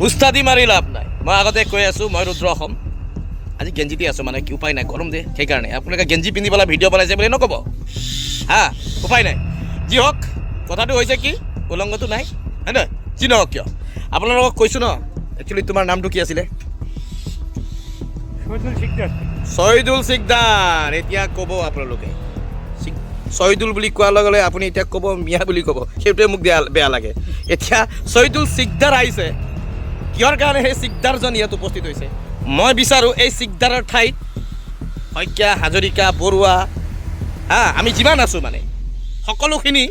উস্তাদি মাৰি লাভ নাই। মই আগতে কৈ আছোঁ, মই ৰুদ্ৰ অসম। আজি গেঞ্জি দি আছোঁ, মানে কি উপায় নাই, গৰম দে, সেইকাৰণে আপোনালোকে গেঞ্জি পিন্ধি পেলাই ভিডিঅ' বনাইছে বুলি নক'ব হা, উপায় নাই। যি হওক, কথাটো হৈছে কি, উলংঘটো নাই, হয় নহয়? যি নহওক কিয়, আপোনালোকক কৈছোঁ ন, একচুৱেলি তোমাৰ নামটো কি আছিলে? শহীদুল শিকদাৰ। এতিয়া ক'ব আপোনালোকে শহীদুল বুলি কোৱাৰ লগে লগে আপুনি এতিয়া ক'ব মিয়া বুলি ক'ব, সেইটোৱে মোক বেয়া লাগে। এতিয়া শহীদুল শিকদাৰ আহিছে, কিহৰ কাৰণে সেই শিকদাৰজন ইয়াত উপস্থিত হৈছে? মই বিচাৰোঁ এই শিকদাৰৰ ঠাইত শইকীয়া, হাজৰিকা, বৰুৱা, আমি যিমান আছোঁ মানে সকলোখিনি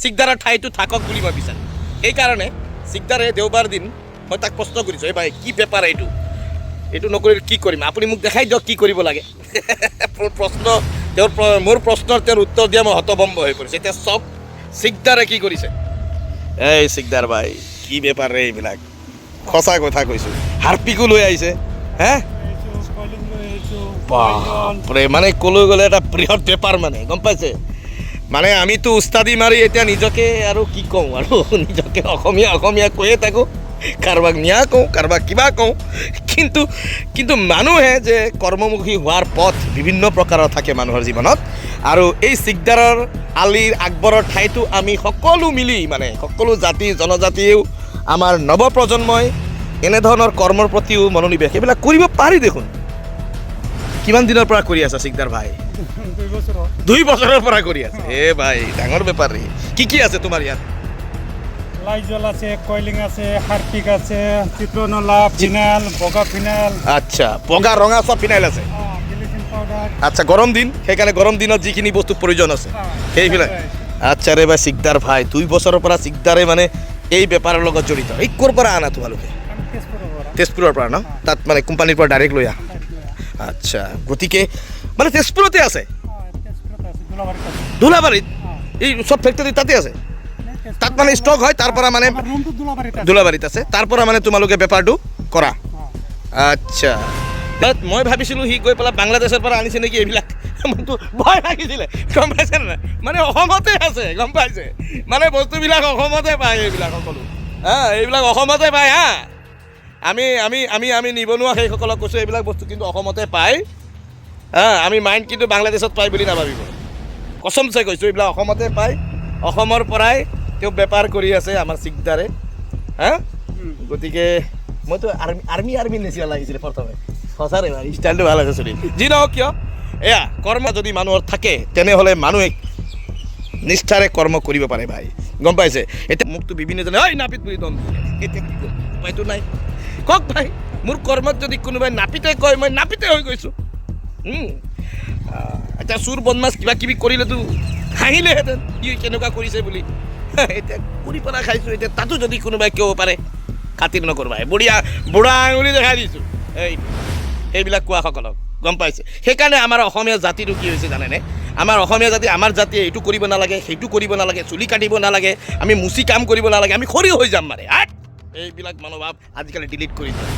শিকদাৰৰ ঠাইতো থাকক বুলি মই বিচাৰোঁ। সেইকাৰণে শিকদাৰে দেওবাৰ দিন মই তাক প্ৰশ্ন কৰিছোঁ, এই ভাই কি বেপাৰ এইটো নকৰিলে কি কৰিম, আপুনি মোক দেখাই দিয়ক কি কৰিব লাগে। মোৰ প্ৰশ্নৰ তেওঁৰ উত্তৰ দিয়া মই হতভম্ব হৈ পৰিছোঁ। এতিয়া চব শিকদাৰে কি কৰিছে। এই শিকদাৰ ভাই কি বেপাৰ ৰে এইবিলাক, সঁচা কথা কৈছোঁ। হাৰ্পিকো লৈ আহিছে, হে বাপৰে, মানে ক'লৈ গ'লে এটা বৃহৎ বেপাৰ, মানে গম পাইছে। মানে আমিতো উস্তাদি মাৰি এতিয়া নিজকে আৰু কি কওঁ, আৰু নিজকে অসমীয়া কৈয়ে থাকোঁ, কাৰোবাক মিয়া কওঁ, কাৰোবাক কিবা কওঁ। কিন্তু মানুহে যে কৰ্মমুখী হোৱাৰ পথ বিভিন্ন প্ৰকাৰৰ থাকে মানুহৰ জীৱনত, আৰু এই শিকদাৰৰ আলিৰ আকবৰৰ ঠাইতো আমি সকলো মিলি, মানে সকলো জাতি জনজাতিয়েও আমাৰ নৱপ্ৰজন্মই এনেধৰণৰ কৰ্মৰ প্ৰতিও মনোনিৱেশ এইবিলাক কৰিব পাৰি দেখোন। কিমান দিনৰ পৰা কৰি আছা শিকদাৰ ভাই? 2 বছৰৰ পৰা কৰি আছে। ভাই ডাঙৰ বেপাৰ ৰে। কি আছে তোমাৰ ইয়াত? লাইজল আছে, কইলিং আছে, হাৰ্পিক আছে, চিত্ৰনলা, ফিনাইল, বগা ফিনাইল। আচ্ছা, বগা ৰঙা চব ফিনাইল আছে। আচ্ছা, গৰম দিন, সেইকাৰণে গৰম দিনত যিখিনি বস্তু প্ৰয়োজন আছে সেইবিলাক। আচ্ছা ৰে ভাই, শিকদাৰ ভাই 2 বছৰৰ পৰা শিকদাৰে মানে এই বেপাৰৰ লগত জড়িত। এই ক'ৰ পৰা আনা তোমালোকে? তেজপুৰৰ পৰা ন? তাত মানে কোম্পানীৰ পৰা ডাইৰেক্ট লৈ আহা? আচ্ছা, গতিকে মানে তেজপুৰতে আছে, ধুলাবাৰীত এই চব ফেক্টৰী তাতে আছে। তাত মানে ষ্টক হয়, তাৰ পৰা মানে ধুলাবাৰীত আছে, তাৰ পৰা মানে তোমালোকে বেপাৰটো কৰা। আচ্ছা, মই ভাবিছিলোঁ সি গৈ পেলাই বাংলাদেশৰ পৰা আনিছে নেকি এইবিলাক, মোৰতো ভয় লাগিছিলে, গম পাইছে নাই? মানে অসমতে আছে, গম পাইছে, মানে বস্তুবিলাক অসমতে পায়, এইবিলাক সকলো এইবিলাক অসমতে পায়। আমি নিবনুৱা সেইসকলক কৈছোঁ এইবিলাক বস্তু কিন্তু অসমতে পায়। আমি মাইণ্ড কিন্তু বাংলাদেশত পায় বুলি নাভাবিব, কচমচে কৈছোঁ, এইবিলাক অসমতে পায়। অসমৰ পৰাই তেওঁ বেপাৰ কৰি আছে আমাৰ শিকদাৰে। গতিকে মইতো আৰ্মি নিচিনা লাগিছিলে প্ৰথমে, সঁচাৰে ভাই, ষ্টাইলটো ভাল আছে চলি। যি নহওক কিয়, এয়া কৰ্ম যদি মানুহৰ থাকে তেনেহ'লে মানুহে নিষ্ঠাৰে কৰ্ম কৰিব পাৰে ভাই, গম পাইছে। এতিয়া মোকতো বিভিন্নজনে ঐ নাপিত বুলি দম দিলে, এতিয়া কি কৰিম, উপায়তো নাই। কওক ভাই, মোৰ কৰ্মত যদি কোনোবাই নাপিতে কয়, মই নাপিতে হৈ গৈছোঁ। এতিয়া চুৰ বদমাছ কিবা কিবি কৰিলেতো হাঁহিলেহেঁতেন, ই কেনেকুৱা কৰিছে বুলি। এতিয়া কৰি পেলাই খাইছোঁ, এতিয়া তাতো যদি কোনোবাই ক'ব পাৰে খাতিৰ নকৰবা, বুঢ়া আঙুলি দেখাই দিছোঁ এইবিলাক কোৱাসকলক, গম পাইছে। সেইকাৰণে আমাৰ অসমীয়া জাতিটো কি হৈছে জানেনে? আমাৰ অসমীয়া জাতি, আমাৰ জাতিয়ে এইটো কৰিব নালাগে, সেইটো কৰিব নালাগে, চুলি কাটিব নালাগে, আমি মুচি কাম কৰিব নালাগে, আমি খৰি হৈ যাম মানে। এইবিলাক মনোভাৱ আজিকালি ডিলিট কৰি দিয়ে।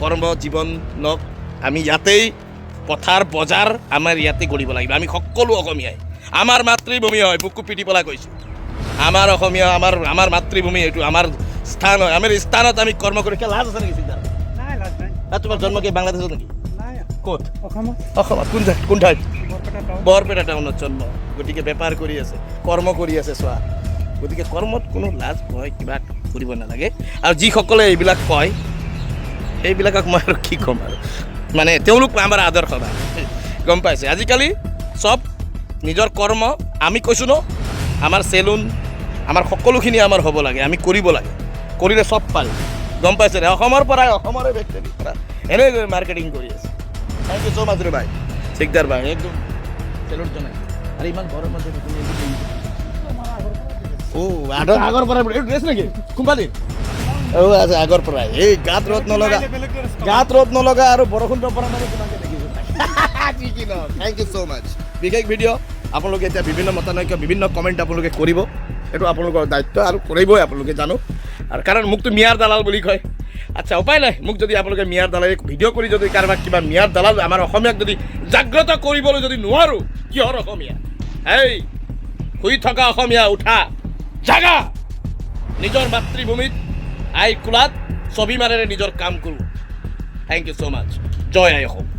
কৰ্ম জীৱনক আমি ইয়াতেই, পথাৰ বজাৰ আমাৰ ইয়াতে কৰিব লাগিব। আমি সকলো অসমীয়াই, আমাৰ মাতৃভূমি হয়, বুকু পিটি পেলাই কৈছোঁ, আমাৰ অসমীয়া, আমাৰ মাতৃভূমি, এইটো আমাৰ স্থান হয়। আমাৰ স্থানত আমি কৰ্ম কৰি লাজ আছে নেকি চিন্তা? তোমাৰ জন্ম কি বাংলাদেশত নেকি? ক'ত? অসমত। কোন ঠাইত? বৰপেটা টাউনত জন্ম। গতিকে বেপাৰ কৰি আছে, কৰ্ম কৰি আছে, চোৱা। গতিকে কৰ্মত কোনো লাজ ভয় কিবা কৰিব নালাগে। আৰু যিসকলে এইবিলাক কয় সেইবিলাকক মই আৰু কি ক'ম আৰু, মানে তেওঁলোক আমাৰ আদৰ্শ নাই, গম পাইছে। আজিকালি চব নিজৰ কৰ্ম, আমি কৈছোঁ ন, আমাৰ চেলুন, আমাৰ সকলোখিনি আমাৰ হ'ব লাগে, আমি কৰিব লাগে, কৰিলে চব পাৰি, গম পাইছে নে? অসমৰ পৰাই, অসমৰে ব্যক্তিৰ পৰা এনেকৈ মাৰ্কেটিং কৰি আছে। থেংক ইউ ছ' মাছ ৰে ভাই, শিকদাৰ ভাই, একদম চেলুন জনাই। আৰু ইমান ঘৰৰ মাজত আগৰ পৰা ড্ৰেছ নেকি কোম্পানীৰ? আছে আগৰ পৰাই। এই গাত ৰ'দ নলগা আৰু বৰষুণ পৰা মানে তোমাকে দেখিছোঁ। থেংক ইউ ছ' মাছ। বিশেষ ভিডিঅ' আপোনালোকে এতিয়া বিভিন্ন মতানৈক্য, বিভিন্ন কমেণ্ট আপোনালোকে কৰিব, এইটো আপোনালোকৰ দায়িত্ব, আৰু কৰিবই আপোনালোকে, জানো। আৰু কাৰণ মোকতো মিয়াৰ দালাল বুলি কয়। আচ্ছা, উপায় নাই, মোক যদি আপোনালোকে মিয়াৰ দালাল ভিডিঅ' কৰি যদি কাৰোবাক কিবা মিয়াৰ দালাল, আমাৰ অসমীয়াক যদি জাগ্ৰত কৰিবলৈ যদি নোৱাৰোঁ, কিহৰ অসমীয়া? এই শুই থকা অসমীয়া, উঠা, জাগা, নিজৰ মাতৃভূমিত আই কোলাত স্বাভিমানেৰে নিজৰ কাম কৰোঁ থেংক ইউ ছ' মাছ জয় আই অসম